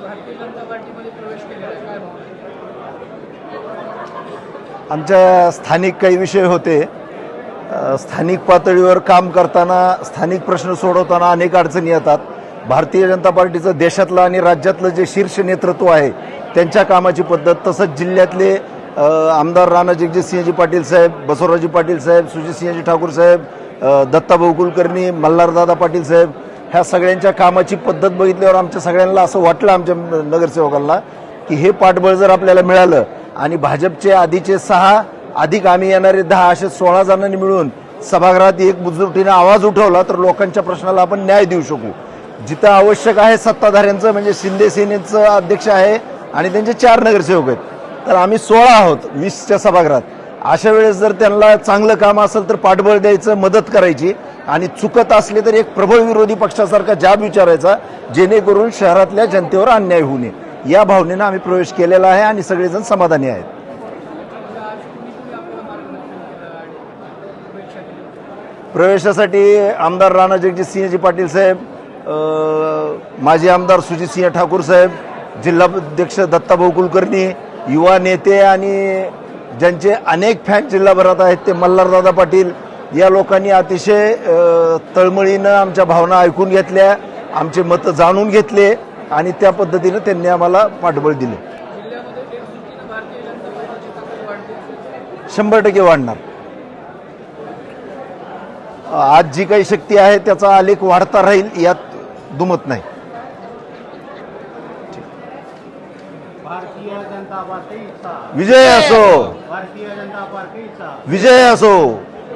भारतीय जनता पार्टीमध्ये प्रवेश केलेला आहे, काय भावना? आमच्या स्थानिक काही विषय होते. स्थानिक पातळीवर काम करताना, स्थानिक प्रश्न सोडवताना अनेक अडचणी येतात. भारतीय जनता पार्टीचं देशातलं आणि राज्यातलं जे शीर्ष नेतृत्व आहे त्यांच्या कामाची पद्धत, तसंच जिल्ह्यातले आमदार राणा जगजितसिंहजी पाटील साहेब, बसवराजी पाटील साहेब, सुजितसिंहजी ठाकूर साहेब, दत्ताभाऊ कुलकर्णी, मल्हारदादा पाटील साहेब, ह्या सगळ्यांच्या कामाची पद्धत बघितल्यावर आमच्या सगळ्यांना असं वाटलं, आमच्या नगरसेवकांना, की हे पाठबळ जर आपल्याला मिळालं आणि भाजपचे आधीचे 6 अधिक आम्ही येणारे 10 असे 16 जणांनी मिळून सभागृहात एक बुजरुटीने आवाज उठवला तर लोकांच्या प्रश्नाला आपण न्याय देऊ शकू. जिथं आवश्यक आहे सत्ताधाऱ्यांचं, म्हणजे शिंदे सेनेचं अध्यक्ष आहे आणि त्यांचे 4 नगरसेवक आहेत, तर आम्ही 16 आहोत 20च्या सभागृहात. अशा वेळेस जर त्यांना चांगलं काम असेल तर पाठबळ द्यायचं, मदत करायची, आणि चुकत असले तर एक प्रबळ विरोधी पक्षासारखा जाब विचारायचा, जेणेकरून शहरातल्या जनतेवर अन्याय होऊ नये. या भावनेनं आम्ही प्रवेश केलेला आहे आणि सगळेजण समाधानी आहेत. प्रवेशासाठी आमदार राणा जगजितसिंहजी पाटील साहेब, माजी आमदार सुजितसिंह ठाकूर साहेब, जिल्हाध्यक्ष दत्ताभाऊ कुलकर्णी, युवा नेते आणि ज्यांचे अनेक फॅन जिल्हाभरात आहेत ते मल्हारदादा पाटील, या लोकांनी अतिशय तळमळीनं आमच्या भावना ऐकून घेतल्या, आमचे मतं जाणून घेतले आणि त्या पद्धतीनं त्यांनी आम्हाला पाठबळ दिले. 100% वाढणार. आज जी काही शक्ती आहे त्याचा आलेख वाढता राहील, यात दुमत नाही. भारतीय जनता पार्टीचा विजय असो. भारतीय जनता पार्टीचा विजय असो.